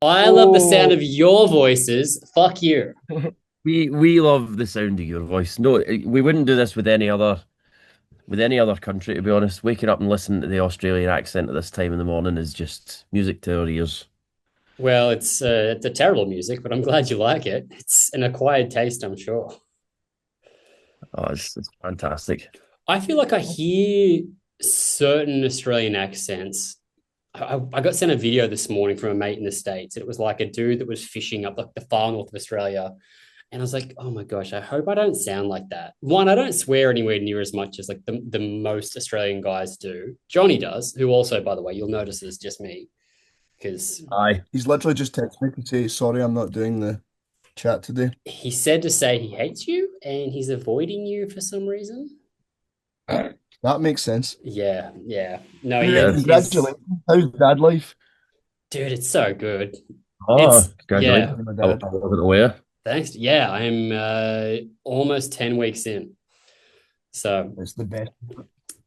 I love the sound Oh, of your voices. Fuck you. we love the sound of your voice. No, we wouldn't do this with any other country, to be honest. Waking up and listening to the Australian accent at this time in the morning is just music to our ears. Well, it's a terrible music, but I'm glad you like it. It's an acquired taste, I'm sure. Oh, it's fantastic. I feel like I hear certain Australian accents. I got sent a video this morning from a mate in the States. It was like a dude that was fishing up like the far north of Australia. And I was like, oh my gosh, I hope I don't sound like that. One, I don't swear anywhere near as much as like the most Australian guys do. Johnny does, who also, by the way, you'll notice is just me because Aye. He's literally just texted me to say, sorry, I'm not doing the chat today. he said to say he hates you and he's avoiding you for some reason. That makes sense. Yeah, yeah. No, he Anyway, Yeah. is, congratulations. How's dad life? dude, it's so good. Oh, It's, yeah, congratulations. My I dad. wasn't aware. thanks. Yeah, I'm almost 10 weeks in. So, It's the best.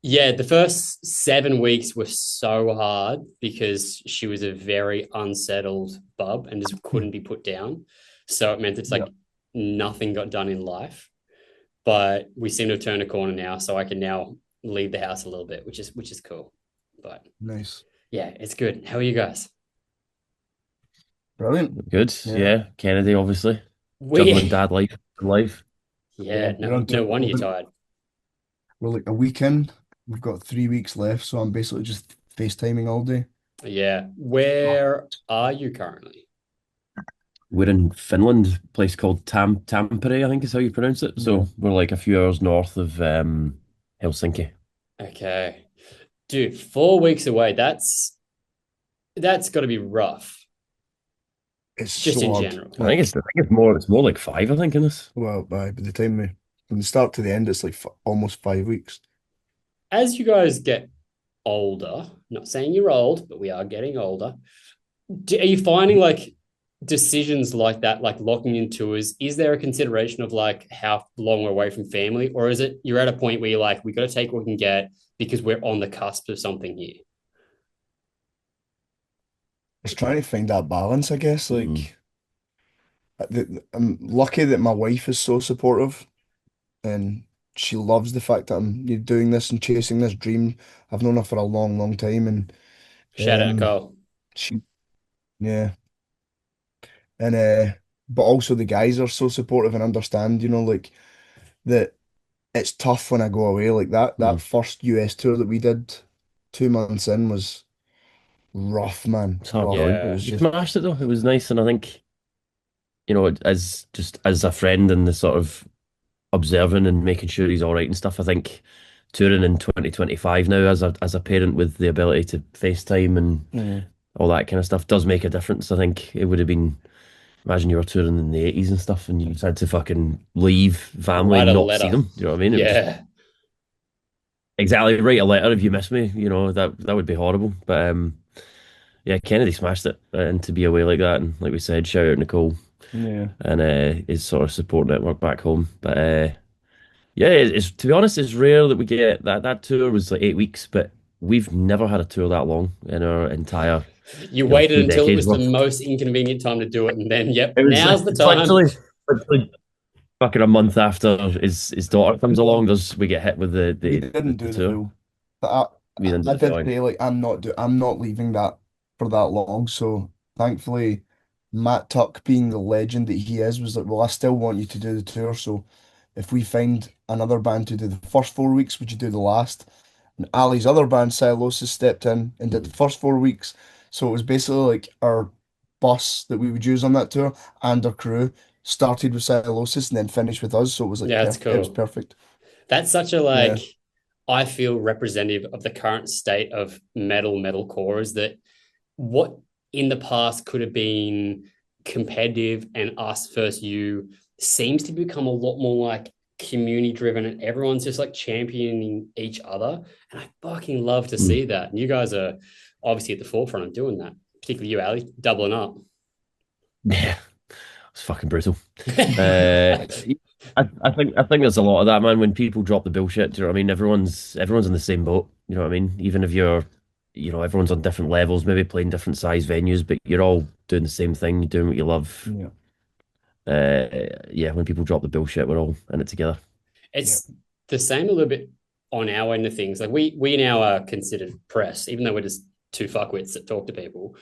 yeah, the first 7 weeks were so hard because she was a very unsettled bub and just couldn't be put down. So it meant it's Yeah, like nothing got done in life. But we seem to have turned a corner now, so I can now leave the house a little bit, which is cool. But nice. yeah, it's good. How are you guys? Brilliant. Good. Yeah. Yeah. Kennedy, obviously. Juggling We dad life. yeah, Yeah. no, no wonder you're tired. We're like a weekend. We've got 3 weeks left, so I'm basically just FaceTiming all day. Yeah. Where are you currently? We're in Finland, a place called Tampere, I think is how you pronounce it. Yeah. So we're like a few hours north of Helsinki. Okay. Dude, 4 weeks away. That's got to be rough, It's just so in hard. general. I think it's more like five, I think, in this. Well, by the time from the start to the end, it's like f almost 5 weeks. As you guys get older, not saying you're old, but we are getting older. Are you finding like decisions like that, like locking in tours? Is there a consideration of like how long we're away from family, or is it you're at a point where you're like, we got to take what we can get because we're on the cusp of something here? It's trying to find that balance, I guess. Mm. I'm lucky that my wife is so supportive and she loves the fact that I'm doing this and chasing this dream. I've known her for a long, long time, and Shout out um, Nicole. she, yeah, and but also the guys are so supportive and understand, like that it's tough when I go away. Like that Mm. first US tour that we did 2 months in was rough, man, It's hard rough. going. It Yeah. was We just smashed it though. It was nice, and I think as just as a friend and the sort of observing and making sure he's all right and stuff. I think touring in 2025 now as a parent with the ability to FaceTime and yeah, all that kind of stuff does make a difference. I think it would have been imagine you were touring in the 80s and stuff and you just had to fucking leave family Write and a not see letter. them. You know what I mean? It was just Yeah. exactly write a letter if you miss me, that would be horrible. But yeah, Kennedy smashed it and to be away like that and like we said, shout out Nicole yeah. and his sort of support network back home. But yeah, it's to be honest, it's rare that we get that tour was like 8 weeks, but we've never had a tour that long in our entire, You waited few until it decades was the worth. most inconvenient time to do it, and then, yep, It was now's the it's time. literally fucking a month after his daughter comes along, does we get hit with We didn't the do the tour. full, but We didn't do I the did flying. say like I'm not leaving that for that long. So thankfully, Matt Tuck, being the legend that he is, was like, well, I still want you to do the tour. So if we find another band to do the first 4 weeks, would you do the last? And Ali's other band, Silosis, stepped in and did the first 4 weeks. So it was basically like our bus that we would use on that tour and our crew started with Silosis and then finished with us. So it was like Yeah, that's perfect. It was cool. perfect. That's such a like, Yeah. I feel representative of the current state of metalcore is that what in the past could have been competitive and us versus you seems to become a lot more like community driven and everyone's just like championing each other. And I fucking love to Mm. see that. And you guys are obviously at the forefront of doing that, particularly you, Ali, doubling up. Yeah, it's fucking brutal. Uh, I think there's a lot of that, man. When people drop the bullshit, do you know what I mean? Everyone's in the same boat. You know what I mean? Even if you're everyone's on different levels, maybe playing different size venues, but you're all doing the same thing, you're doing what you love. Yeah, Yeah, when people drop the bullshit, we're all in it together. yeah, It's the same a little bit on our end of things. Like we now are considered press, even though we're just two fuckwits that talk to people.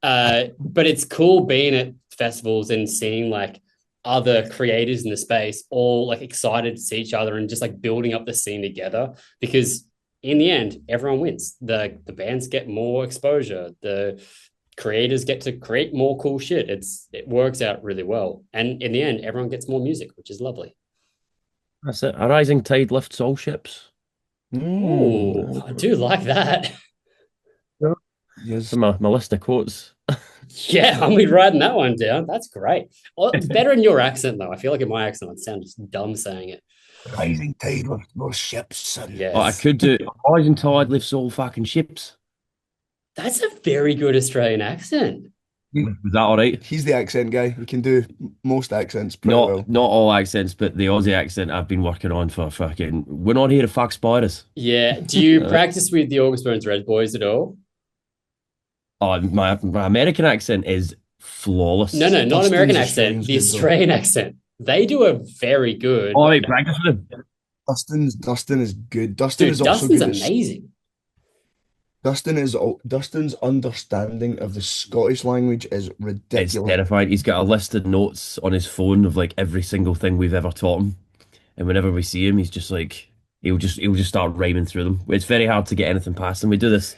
But it's cool being at festivals and seeing like other creators in the space all like excited to see each other and just like building up the scene together, because in the end everyone wins. The bands get more exposure, the creators get to create more cool shit. It works out really well, and in the end everyone gets more music, which is lovely. That's it. A rising tide lifts all ships. Oh, I do like that. Yeah. yes. So my list of quotes. Yeah, I'm writing that one down. That's great. Well, it's better in your accent, though. I feel like in my accent, I sound just dumb saying it. Rising tide lifts more ships, son. Oh, I Yes. could do a rising tide lifts all fucking ships. That's a very good Australian accent. Was that all right? He's the accent guy. He can do most accents pretty Not well. not all accents, but the Aussie accent I've been working on for fucking. We're not here to fuck spiders. Yeah. Do you Uh, practice with the August Burns Red Boys at all? oh, my American accent is No, flawless. no, not American Dustin's accent. Australian's The good though. Australian accent. They do a very good. All right, practice with him. Dustin is good. Dustin Dude, is also Dustin's good at amazing. Dustin's understanding of the Scottish language is It's ridiculous. terrifying. He's got a list of notes on his phone of like every single thing we've ever taught him, and whenever we see him, he's just like he'll just start rhyming through them. It's very hard to get anything past him. We do this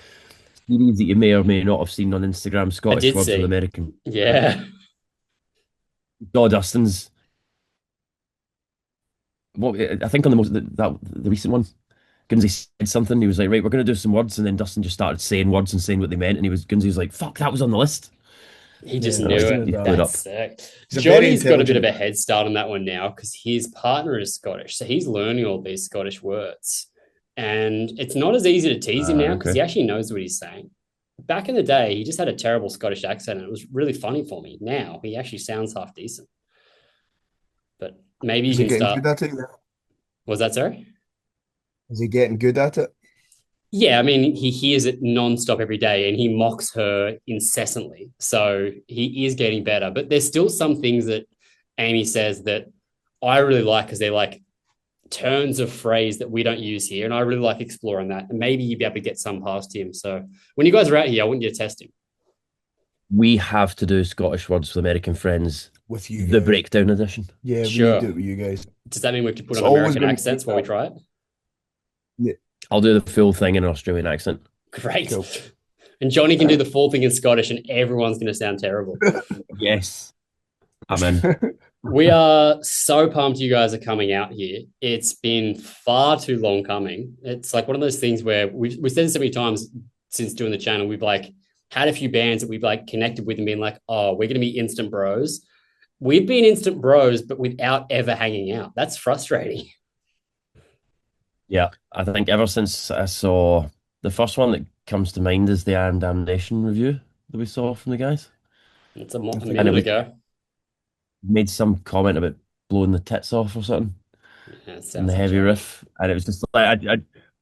series that you may or may not have seen on Instagram, I Scottish did words with see. American. Yeah. God, Dustin's what I think on the recent one, Gunsy said something. He was like, "Right, we're going to do some words," and then Dustin just started saying words and saying what they meant, and Gunsy was like, "Fuck, that was on the list." He just Yeah, And knew like, Dustin it. is he blew it That's up. sick. he's a very Johnny's got a bit of intelligent a guy. head start on that one now because his partner is Scottish. So he's learning all these Scottish words. And it's not as easy to tease him now because Okay. he actually knows what he's saying. Back in the day, he just had a terrible Scottish accent and it was really funny for me. Now he actually sounds half decent. But maybe you Is he can getting start. good at it? Was that sorry? Is he getting good at it? Yeah, I mean, he hears it nonstop every day and he mocks her incessantly. So he is getting better. But there's still some things that Amy says that I really like because they're like turns of phrase that we don't use here. And I really like exploring that. And maybe you'd be able to get some past him. So when you guys are out here, I want you to test him. We have to do Scottish words with American friends, With you the guys. breakdown edition. Yeah, we need to do Sure. it with you guys. Does that mean we have to put It's on always American going to be accents while we try it? yeah, I'll do the full thing in an Australian accent. Great. cool. And Johnny can do the full thing in Scottish and everyone's going to sound terrible. Yes, I'm in. We are so pumped you guys are coming out here. It's been far too long coming. It's like one of those things where we've said it so many times since doing the channel. We've like had a few bands that we've like connected with and been like, oh, we're going to be instant bros. We've been instant bros, but without ever hanging out. That's frustrating. Yeah, I think ever since I saw the first one that comes to mind is the Iron Damnation review that we saw from the guys, It's a I a think and it minute was ago. made some comment about blowing the tits off or something Yeah, it in the sounds like heavy Johnny. riff, and it was just like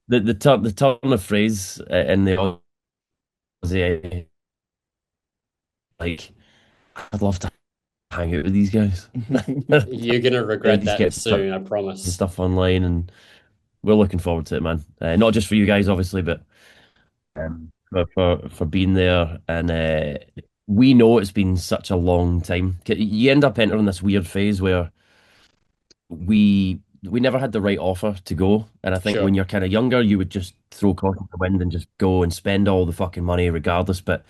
the turn of phrase in the Aussie, like I'd love to hang out with these guys. You're going to They regret just that get soon, I and promise. stuff online, and we're looking forward to it, man. Not just for you guys, obviously, but for being there. And we know it's been such a long time. You end up entering this weird phase where we never had the right offer to go. And I think when Sure. you're kind of younger, you would just throw caution to the wind and just go and spend all the fucking money regardless. But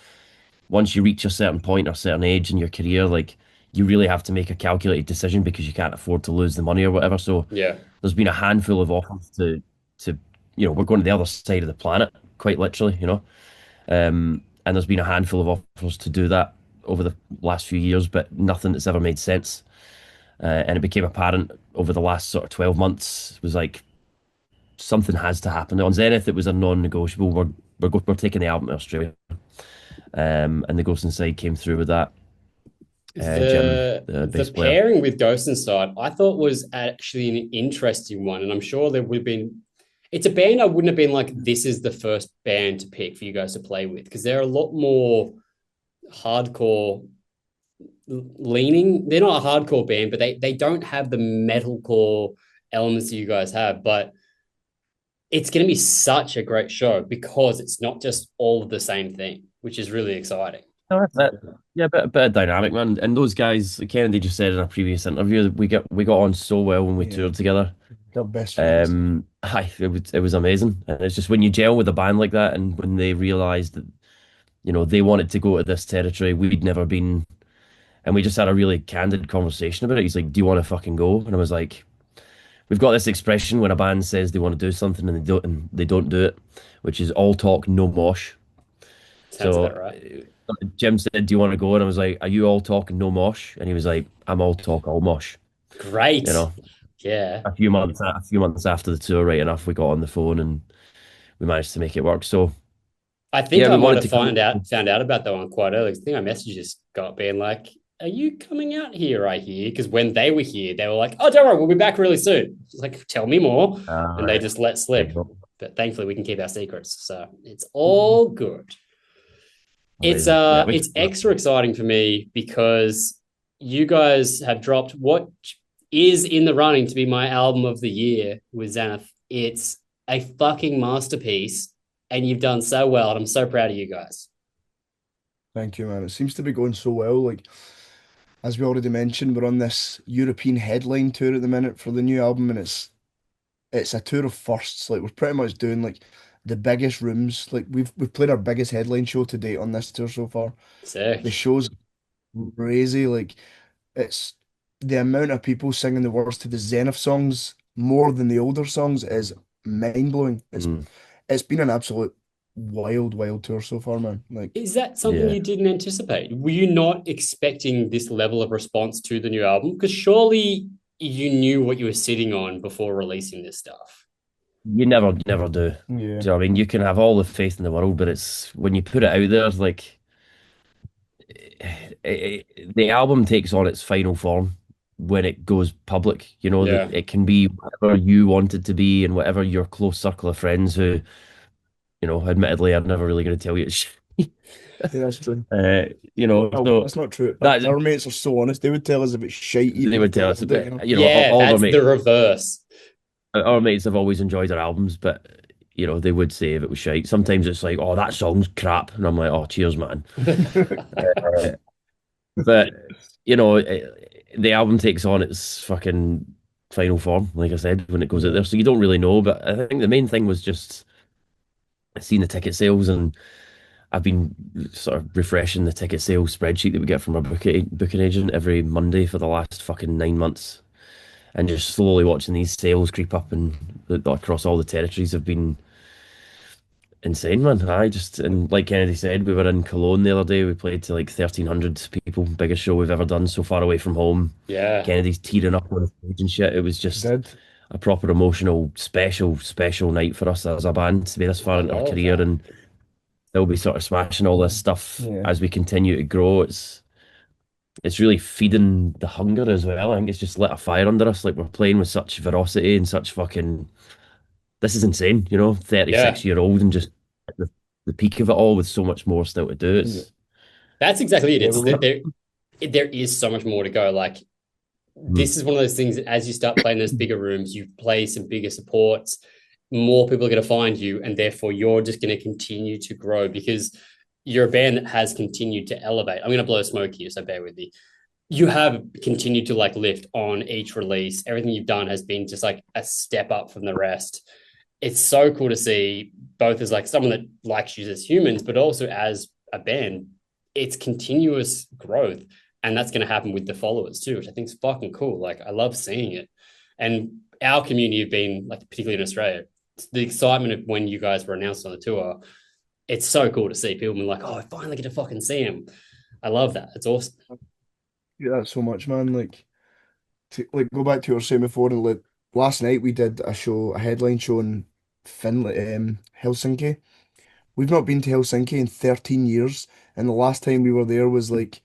once you reach a certain point or a certain age in your career, like you really have to make a calculated decision because you can't afford to lose the money or whatever. So Yeah. there's been a handful of offers to we're going to the other side of the planet, quite literally. And there's been a handful of offers to do that over the last few years, but nothing that's ever made sense. And it became apparent over the last sort of 12 months. It was like something has to happen. On Zenith, it was a non-negotiable. We're taking the album to Australia. And the Ghost Inside came through with that. Jim, the The bass player. pairing with Ghost Inside, I thought was actually an interesting one, and I'm sure there would have been. it's a band I wouldn't have been like, this is the first band to pick for you guys to play with because they're a lot more hardcore leaning. They're not a hardcore band, but they don't have the metalcore elements that you guys have. But it's going to be such a great show because it's not just all of the same thing, which is really exciting. No, yeah, bit of dynamic, man. And those guys, Kennedy just said in a previous interview, that we got on so well when we Yeah, toured together. they're best friends. It was amazing. And it's just when you gel with a band like that, and when they realised that they wanted to go to this territory we'd never been, and we just had a really candid conversation about it. He's like, "Do you want to fucking go?" And I was like, "We've got this expression when a band says they want to do something and they don't do it, which is all talk, no mosh." Sounds So about right. Jim said, "Do you want to go?" And I was like, "Are you all talk and no mosh?" And he was like, "I'm all talk, all mosh." Great. You know, Yeah. a few months after the tour, right enough, we got on the phone and we managed to make it work. So I think yeah, I we might wanted have to come. found out about that one quite early. I think I messaged this guy being like, "Are you coming out here?" I hear because when they were here, they were like, "Oh, don't worry, we'll be back really soon." It's like, "Tell me more," and they Right, just let there you slip. go. But thankfully, we can keep our secrets, so it's all good. It's Amazing. Yeah, we. it's extra exciting for me because you guys have dropped what is in the running to be my album of the year with Zenith. It's a fucking masterpiece, and you've done so well, and I'm so proud of you guys. Thank you, man. It seems to be going so well. Like, as we already mentioned, we're on this European headline tour at the minute for the new album, and it's a tour of firsts. Like, we're pretty much doing like the biggest rooms. Like, we've played our biggest headline show to date on this tour so far. The Sick. show's crazy. Like, it's the amount of people singing the words to the Zenith songs more than the older songs is mind blowing. Mm, It's been an absolute wild, wild tour so far, man. Like, Is that something yeah. you didn't anticipate? Were you not expecting this level of response to the new album? Because surely you knew what you were sitting on before releasing this stuff. You never do. Do yeah, you know what I mean? You can have all the faith in the world, but it's when you put it out there, like the album takes on its final form when it goes public. You know that Yeah. it can be whatever you want it to be, and whatever your close circle of friends who, admittedly, I'm never really going to tell you it's yeah, that's true. uh, Oh, so that's not true. that Our mates are so honest. They would tell us if it's shite, they even if would they tell us, loved it, but Yeah, all of that's the reverse. our mates have always enjoyed our albums, but they would say if it was shite. Sometimes it's like, "Oh, that song's crap," and I'm like, "Oh, cheers, man." Uh, but the album takes on its fucking final form, like I said, when it goes out Yeah, there. So you don't really know. But I think the main thing was just seeing the ticket sales, and I've been sort of refreshing the ticket sales spreadsheet that we get from our booking agent every Monday for the last fucking 9 months, and just slowly watching these sales creep up and across all the territories have been insane, man. I just and like Kennedy said, we were in Cologne the other day. We played to like 1,300 people, biggest show we've ever done so far away from home. Yeah, Kennedy's tearing up on the stage and shit. It was I just did. a proper emotional, special night for us as a band to be this I far into our love career, that. and they'll be sort of smashing all this stuff Yeah, as we continue to grow. It's really feeding the hunger as well. I think it's just lit a fire under us. Like we're playing with such ferocity and such fucking. This is insane, 36 Yeah, year old and just at the peak of it all with so much more still to do. yeah, It's that's exactly it. yeah. It's that there is so much more to go. Like mm, this is one of those things that as you start playing those bigger rooms, you play some bigger supports, more people are going to find you, and therefore you're just going to continue to grow because you're a band that has continued to elevate. I'm going to blow smoke here, so bear with me. You have continued to like lift on each release. Everything you've done has been just like a step up from the rest. It's so cool to see both as like someone that likes you as humans, but also as a band. It's continuous growth, and that's going to happen with the followers too, which I think is fucking cool. Like I love seeing it, and our community have been like, particularly in Australia, the excitement of when you guys were announced on the tour. It's so cool to see people being like, "Oh, I finally get to fucking see him." I love that. It's awesome. Yeah, that so much, man. Like, like go back to what you were saying before, and like last night we did a headline show in Finland, Helsinki. We've not been to Helsinki in 13 years, and the last time we were there was like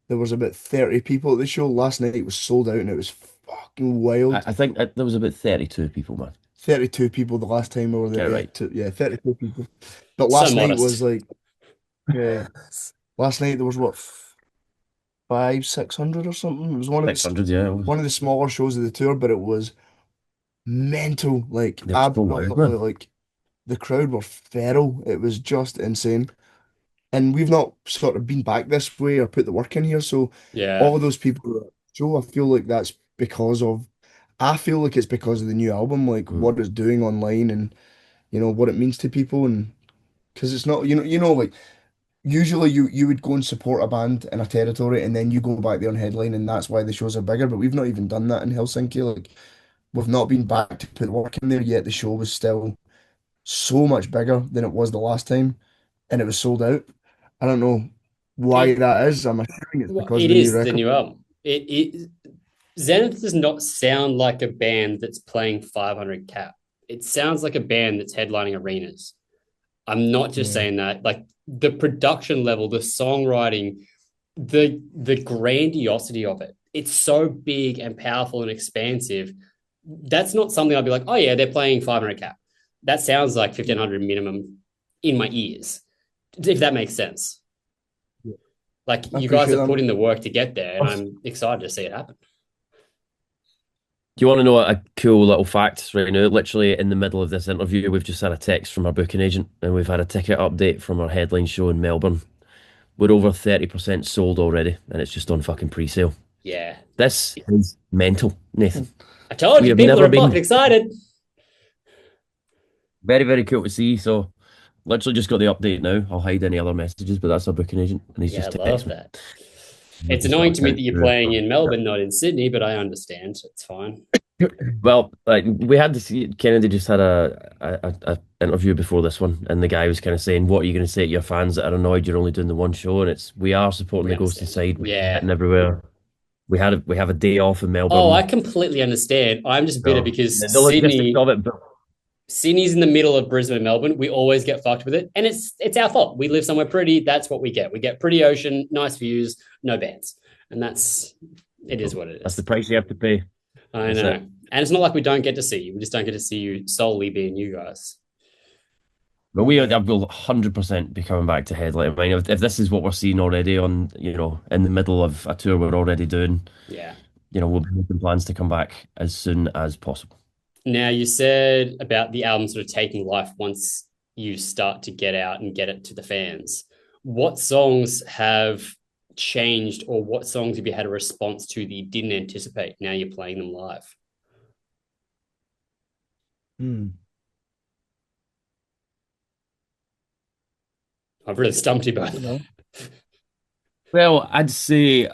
there was about 30 people at the show. Last night it was sold out, and it was fucking I, wild. I think there was about 32 people, man. 32 people the last time we were Get there. it Yeah, right. yeah, 32 people. But So last night was modest. like, yeah, last night there was what, five, 600 or something. It was 600, yeah. one of the smaller shows of the tour, but it was mental, like They're so loud, absolutely, man. like the crowd were feral. It was just insane. And we've not sort of been back this way or put the work in here. So Yeah. all of those people that show, I feel like that's because of, I feel like it's because of the new album, like Mm. what it's doing online and what it means to people. And because it's not, like usually you would go and support a band in a territory and then you go back there on headline and that's why the shows are bigger. But we've not even done that in Helsinki. Like we've not been back to put the work in there yet. The show was still so much bigger than it was the last time, and it was sold out. I don't know why It that is. I'm assuming it's because of it the new is the record. new album. It Zenith does not sound like a band that's playing 500 cap. It sounds like a band that's headlining arenas. I'm not just Yeah. saying that. Like the production level, the songwriting, the grandiosity of it. It's so big and powerful and expansive. That's not something I'd be like, oh yeah, they're playing 500 cap. That sounds like Yeah. 1500 minimum in my ears, if that makes sense. Yeah. Like I you guys appreciate have that, put man. in the work to get there, and Do I'm excited to see it happen. you want to know a cool little fact right now? Literally in the middle of this interview, we've just had a text from our booking agent and we've had a ticket update from our headline show in Melbourne. We're over 30% sold already and it's just on fucking pre-sale. Yeah. This is mental, Nathan. I told We you, have people never are fucking been excited. very, very cool to see. So literally just got the update now. I'll hide any other messages, but that's our booking agent and he's Yeah, I just texted love me. that. I've It's just got annoying a to me count that you're through. playing in Melbourne, not in Sydney, but I understand. It's fine. Well, like we had this. Kennedy just had a interview before this one, and the guy was kind of saying, "What are you going to say to your fans that are annoyed you're only doing the one show?" And it's we are supporting We the Ghost understand. Inside. We're Yeah. hitting everywhere. We have a day off in Oh, I Melbourne. completely understand. I'm just bitter So because the logistics of it, but Sydney's in the middle of Brisbane and Melbourne. We always get fucked with it, and it's our fault. We live somewhere pretty. That's what we get. We get pretty ocean, nice views, no bands, and it is what it that's the is. price you have to pay. I That's know, it. and it's not like we don't get to see you. We just don't get to see you solely being you guys. But Yeah. I will 100% be coming back to headline. I mean, if this is what we're seeing already on, in the middle of a tour we're already doing, Yeah. we'll be making plans to come back as soon as possible. Now you said about the album sort of taking life once you start to get out and get it to the fans. What songs have changed, or what songs have you had a response to that you didn't anticipate? Now you're playing them live. Hmm. I've really stumped you You both. know? Well, I'd say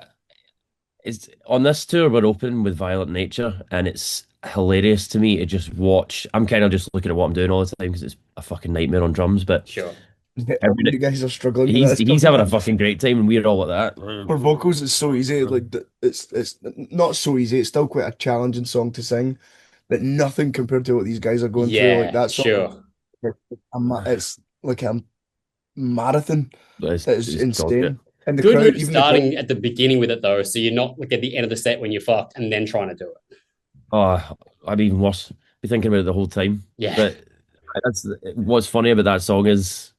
it's on this tour we're opening with Violent Nature, and it's hilarious to me to just watch. I'm kind of just looking at what I'm doing all the time because it's a fucking nightmare on drums. But Sure. You guys are struggling with that he's stuff, having a man. fucking great time, and we're all at that. For vocals, it's so easy. Like it's not so easy. It's still quite a challenging song to sing, but nothing compared to what these guys are going through. Like Yeah, that song, sure. it's like a marathon. But It's it's dog insane. And the Good crowd, move even the crowd. starting at the beginning with it though, so you're not like at the end of the set when you're fucked and then trying to do it. Oh, I'm even worse. Be thinking about it the whole time. Yeah. But that's what's funny about that song is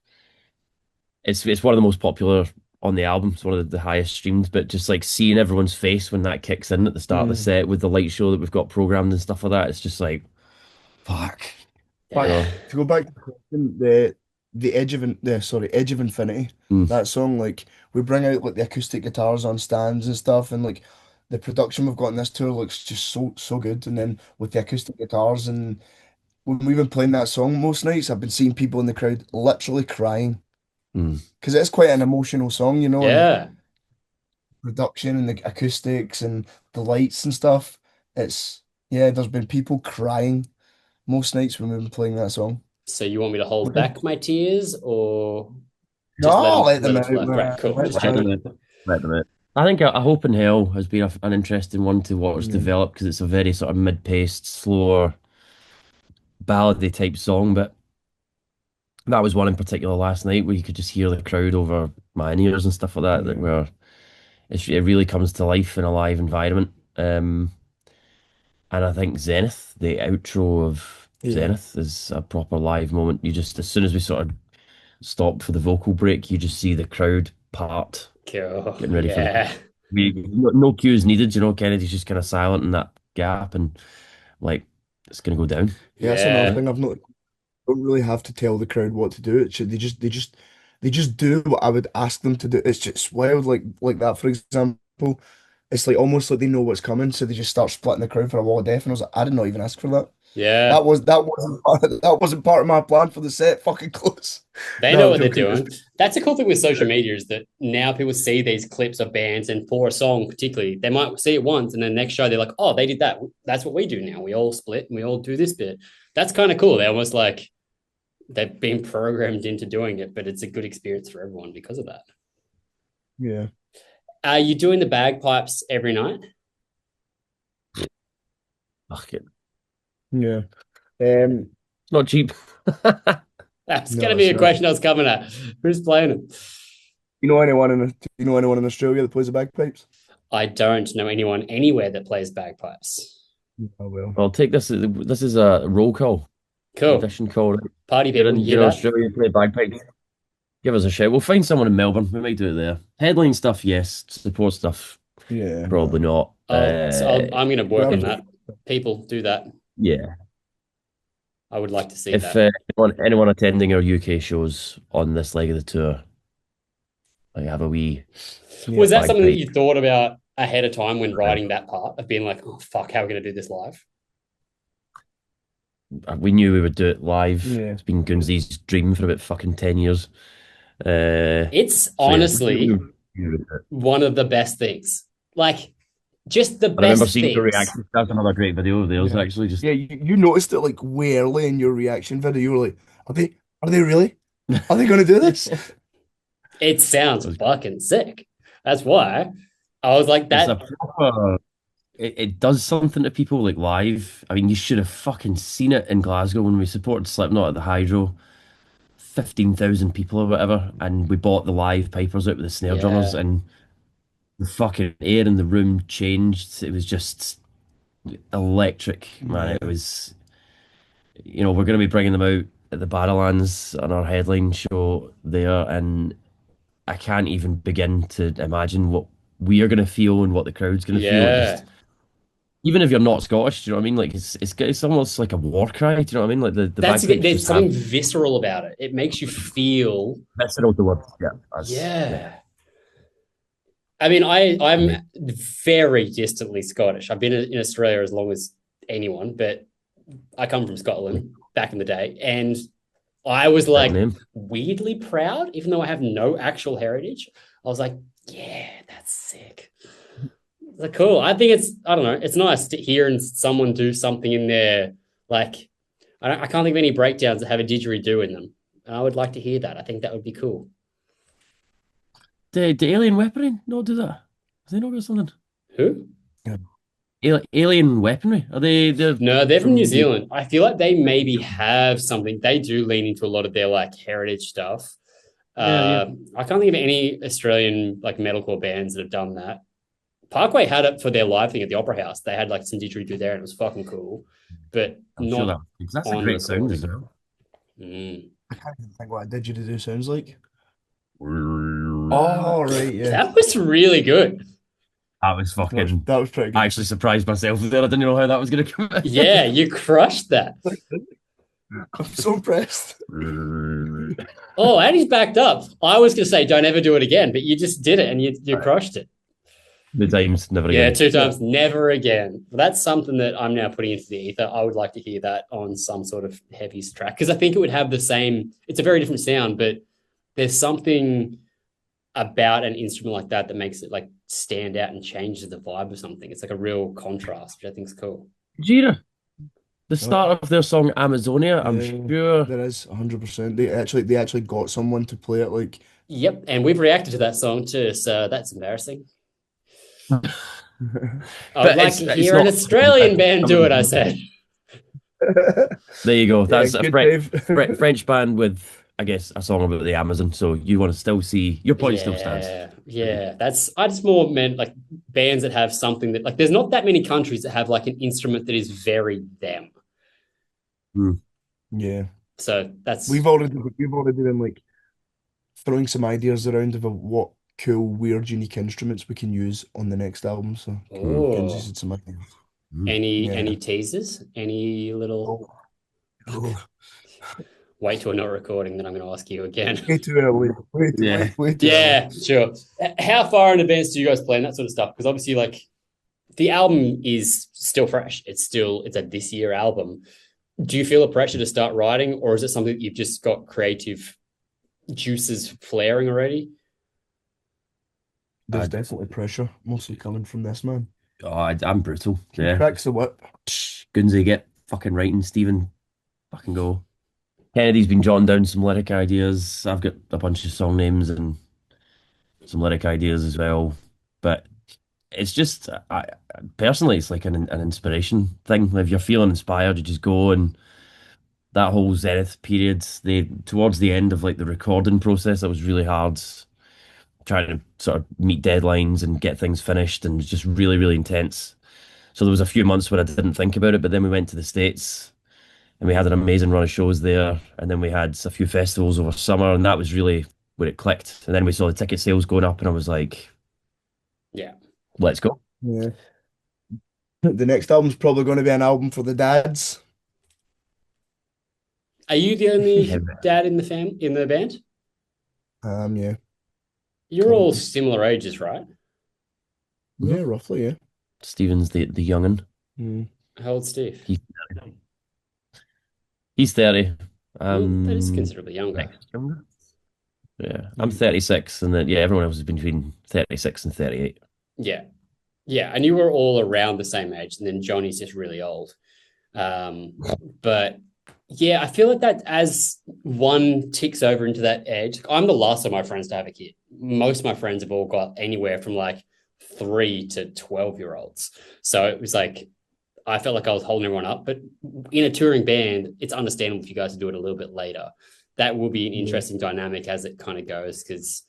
it's one of the most popular on the album. It's one of the highest streamed. But just like seeing everyone's face when that kicks in at the start of the Mm. set with the light show that we've got programmed and stuff like that, it's just like fuck. Back Yeah. to go back to the question, the Edge of Infinity. Mm, That song, like we bring out like the acoustic guitars on stands and stuff, and like the production we've got on this tour looks just so good. And then with the acoustic guitars, and when we've been playing that song most nights, I've been seeing people in the crowd literally crying mm, because it's quite an emotional song, and Yeah. production and the acoustics and the lights and stuff. It's yeah, there's been people crying most nights when we've been playing that song. So you want me to hold back my tears or just No, let let them them out, flow? Great, man. cool. Let Just them let out. checking. them in. Let them in. I think a Hope in Hell has been an interesting one to watch Yeah. develop because it's a very sort of mid-paced, slower, ballady type song. But that was one in particular last night where you could just hear the crowd over my ears and stuff like that. That Yeah. where it really comes to life in a live environment. And I think Zenith, the outro of Yeah. Zenith is a proper live moment. You just, as soon as we sort of stop for the vocal break, you just see the crowd part, Cool. getting ready for the. Yeah. No cues needed, Kennedy's just kind of silent in that gap, and like it's gonna go down. Yeah, that's another Yeah. thing I've not don't really have to tell the crowd what to do. It should they just do what I would ask them to do. It's just wild, like that, for example. It's like almost like they know what's coming, so they just start splitting the crowd for a wall of death. And I was like, I did not even ask for that. Yeah. That wasn't part of my plan for the set. Fucking close. They No, know I'm what they're joking. It was doing. That's a cool thing with social media is that now people see these clips of bands and for a song particularly, they might see it once and then next show they're like, oh, they did that. That's what we do now. We all split and we all do this bit. That's kind of cool. They're almost like they've been programmed into doing it, but it's a good experience for everyone because of that. yeah, Are you doing the bagpipes every night? Fuck it. yeah. It's not cheap. That's going No, to be it's a not. question I was coming at. Who's playing it? Do you know anyone in Australia that plays the bagpipes? I don't know anyone anywhere that plays bagpipes. Oh well. I'll take this. This is a roll call, Cool. audition call. Right? Party people, you hear You're in that? Australia, play bagpipes. Give us a shout. We'll find someone in Melbourne. We might do it there. Headline stuff, yes. Support stuff, Yeah. probably not. I'm going to work on Well, that. People do that. Yeah. I would like to see If that. anyone attending our UK shows on this leg of the tour, I have a wee Was that something that bagpipe. you thought about ahead of time when writing that part of being like, oh, fuck, how are we going to do this live? We knew we would do it live. Yeah. It's been Gunsy's dream for about fucking 10 years. It's So yeah, honestly we would do it. one of the best things. Like, just the I remember best seeing your things. reaction. That's another great video of theirs, Yeah. actually. Just Yeah, you noticed it like way early in your reaction video. You were like, are they really? Are they gonna do this? It sounds fucking sick. That's why I was like it's a that. proper. It does something to people like live. I mean, you should have fucking seen it in Glasgow when we supported Slipknot at the Hydro. 15,000 people or whatever, and we bought the live pipers out with the snare drummers, Yeah. and the fucking air in the room changed. It was just electric, man. It Yeah. was, we're going to be bringing them out at the Barrowlands on our headline show there, and I can't even begin to imagine what we are going to feel and what the crowd's going to feel. It Yeah. just, even if you're not Scottish, do you know what I mean? Like it's almost like a war cry. Do you know what I mean? Like the bagpipes There's just have something visceral about it. It makes you feel, visceral the word. Yeah, yeah. I mean, I'm yeah. very distantly Scottish. I've been in Australia as long as anyone, but I come from Scotland back in the day, and I was That like name. weirdly proud, even though I have no actual heritage. I was like, yeah, that's sick. Like, cool. I think I don't know, it's nice to hear and someone do something in there. Like, I can't think of any breakdowns that have a didgeridoo in them. And I would like to hear that. I think that would be cool. The alien weaponry not do that? Have they not got something? Who? Alien weaponry? Are they? They're No, they're from New from. Zealand. I feel like they maybe have something. They do lean into a lot of their like heritage stuff. Yeah. I can't think of any Australian like metalcore bands that have done that. Parkway had it for their live thing at the Opera House. They had like some didgeridoo there, and it was fucking cool, but I'm sure not that's a on great sound as recording. well. Mm. I can't even think what a didgeridoo sounds like. Oh, right, yeah. That was really good. That was fucking. That was pretty I good. actually surprised myself there. I didn't know how that was going to come out. Yeah, you crushed that. I'm so impressed. Oh, and he's backed up. I was going to say, don't ever do it again, but you just did it and you crushed it. The times never Yeah, again. 2 times, never again. That's something that I'm now putting into the ether. I would like to hear that on some sort of heavies track because I think it would have the same. It's a very different sound, but there's something about an instrument like that that makes it like stand out and changes the vibe of something. It's like a real contrast, which I think is cool. Gina, the start of their song Amazonia, I'm Yeah. sure. There is 100%. They actually got someone to play it like. Yep, and we've reacted to that song too, so that's embarrassing. I would like to hear an Australian band do it, I said. There you go. That's Yeah, a good Dave. French band with, I guess, a song about the Amazon. So you want to still see your point still stands. Yeah. I just more meant like bands that have something that like there's not that many countries that have like an instrument that is very them. Mm. Yeah. So that's We've already been like throwing some ideas around of what cool, weird, unique instruments we can use on the next album. So Kinsey oh, said some ideas. Mm. any Yeah. teasers? Any little Oh, oh. wait till we're not recording, then I'm going to ask you again. Way too early. Yeah. Way too early. Yeah, sure. How far in advance do you guys plan that sort of stuff? Because obviously, like the album is still fresh. It's a this year album. Do you feel a pressure to start writing, or is it something that you've just got creative juices flaring already? There's definitely pressure, mostly coming from this man. Oh, I'm brutal. He Yeah. cracks the whip. Gunsy, get fucking writing. Stephen, fucking go. Kennedy's been jotting down some lyric ideas. I've got a bunch of song names and some lyric ideas as well. But it's just, personally, it's like an inspiration thing. If you're feeling inspired, you just go. And that whole Zenith period, towards the end of like the recording process, it was really hard trying to sort of meet deadlines and get things finished, and it was just really, really intense. So there was a few months where I didn't think about it, but then we went to the States and we had an amazing run of shows there. And then we had a few festivals over summer, and that was really where it clicked. And then we saw the ticket sales going up, and I was like, Yeah. let's go. Yeah. The next album's probably going to be an album for the dads. Are you the only Yeah. dad in the band? Yeah. You're all Currently. similar ages, right? Yeah, roughly, yeah. Stephen's the young'un. Mm. How old's Steve? He's 30. Well, that is considerably younger. Younger. Yeah, I'm 36, and then everyone else has been between 36 and 38. Yeah. Yeah. And you were all around the same age, and then Johnny's just really old. But yeah, I feel like that as one ticks over into that age, I'm the last of my friends to have a kid. Most of my friends have all got anywhere from like 3 to 12-year-olds. So it was like, I felt like I was holding everyone up. But in a touring band, it's understandable if you guys do it a little bit later. That will be an interesting dynamic as it kind of goes, because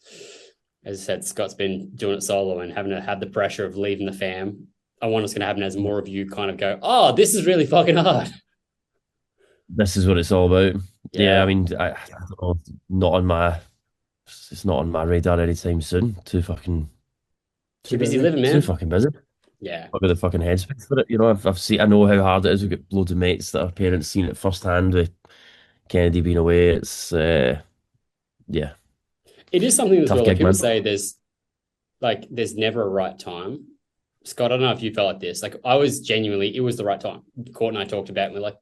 as I said, Scott's been doing it solo and having to have the pressure of leaving the fam. I want what's going to happen as more of you kind of go, oh, this is really fucking hard. This is what it's all about. Yeah. I mean, I don't know, it's not on my radar anytime soon. Too busy living, man. Too fucking busy. Yeah. I've got the fucking headspace for it. I've seen. I know how hard it is. We've got loads of mates that our parents seen it firsthand with Kennedy being away. It's yeah, It is something as tough well. Like gig, people man. say there's never a right time. Scott, I don't know if you felt like this. Like it was the right time. Court and I talked about it, and we're like,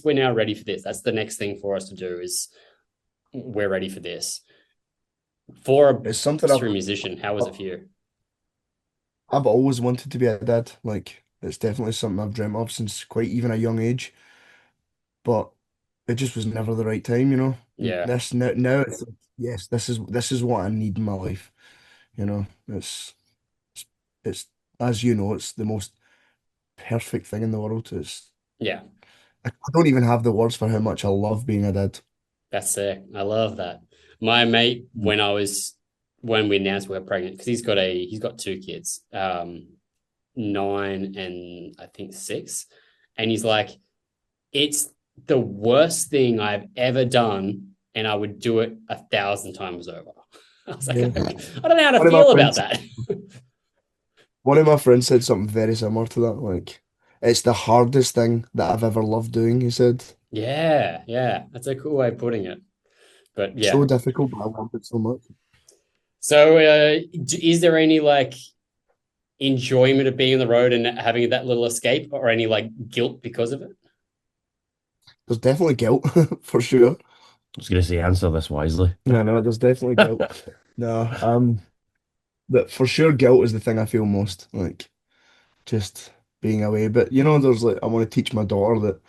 we're now ready for this. That's the next thing for us to do is we're ready for this. For It's something a musician, how was it for you? I've always wanted to be a dad. Like, it's definitely something I've dreamt of since quite even a young age. But it just was never the right time, you know. Yeah. Now it's like, yes, this is what I need in my life. You know, it's as you know, it's the most perfect thing in the world. Yeah. I don't even have the words for how much I love being a dad. That's sick. I love that. My mate, when we announced we were pregnant, because he's got 2 kids, 9 and I think 6. And he's like, it's the worst thing I've ever done, and I would do it 1,000 times over. I was like, Yeah. I don't know how to feel about that. One of my friends said something very similar to that. Like, it's the hardest thing that I've ever loved doing, he said. Yeah, yeah. That's a cool way of putting it. But yeah. So difficult, but I love it so much. So is there any like enjoyment of being on the road and having that little escape, or any like guilt because of it? There's definitely guilt, for sure. I was gonna say answer this wisely. No, there's definitely guilt. No, but for sure guilt is the thing I feel most, like just being away. But there's like I want to teach my daughter that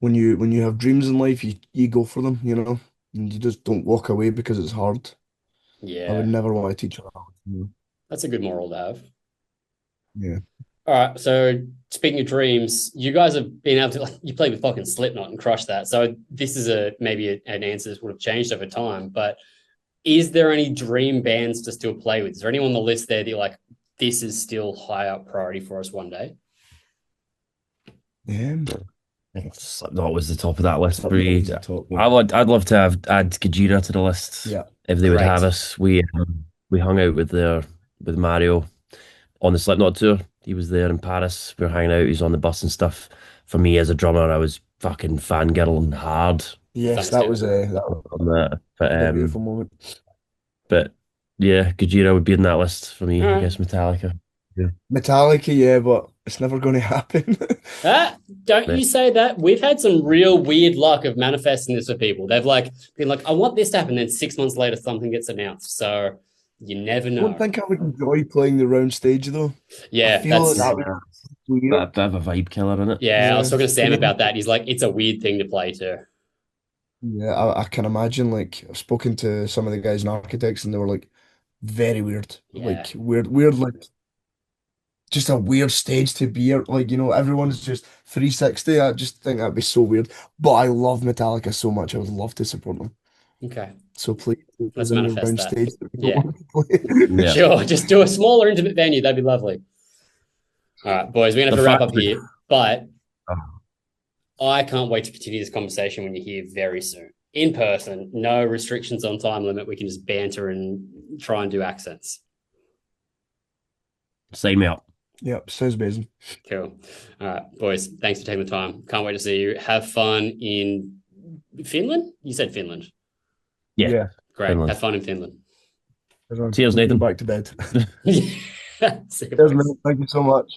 when you have dreams in life, you go for them, and you just don't walk away because it's hard. I would Yeah, never want to teach her that. that's a good moral to have. Yeah. All right. So speaking of dreams, you guys have been able to you played with fucking Slipknot and crushed that. So this is maybe an answer that would have changed over time. But is there any dream bands to still play with? Is there anyone on the list there that you're like, this is still high up priority for us one day? Yeah. Slipknot was the top of that list for Slipknot me. was the top I one. would, I'd love to have add Gojira to the list Yeah. if they would have Great. us. We hung out with Mario on the Slipknot tour. He was there in Paris. We were hanging out. He was on the bus and stuff. For me as a drummer, I was fucking fangirling hard Yes, Thanks, dude. that was on that. a beautiful moment. But yeah, Gojira would be in that list for All me. I right. guess Metallica. Yeah. Metallica, yeah, but it's never going to happen. Ah, don't Yeah. you say that. We've had some real weird luck of manifesting this for people. They've like been like, I want this to happen. Then 6 months later, something gets announced. So you never I don't know. think I would enjoy playing the round stage though. I Yeah, feel like that's that would be Bit, weird. bit of a vibe killer in it. yeah. I was Yeah. talking to Sam And then, about that. He's like, it's a weird thing to play to. yeah, I can imagine like I've spoken to some of the guys in architects and they were like very weird. Yeah. Like weird like just a weird stage to be at. Like, everyone's just 360. I just think that'd be so weird. But I love Metallica so much. I would love to support them. Okay. So please put Let's us in the manifest round that. stage that we don't Yeah. want to play. Yeah. Sure. Just do a smaller, intimate venue. That'd be lovely. All right, boys, we're going to The have to wrap fact up that here. But oh, I can't wait to continue this conversation when you're here very soon. In person, no restrictions on time limit. We can just banter and try and do accents. sign me up. Yep, sounds amazing. Cool. All right, boys, thanks for taking the time. Can't wait to see you. Have fun in Finland? You said Finland. Yeah. Yeah. Great. Finland. Have fun in Finland. Everyone, Cheers, go Nathan. back to bed. See you, Cheers, boys. man. Thank you so much.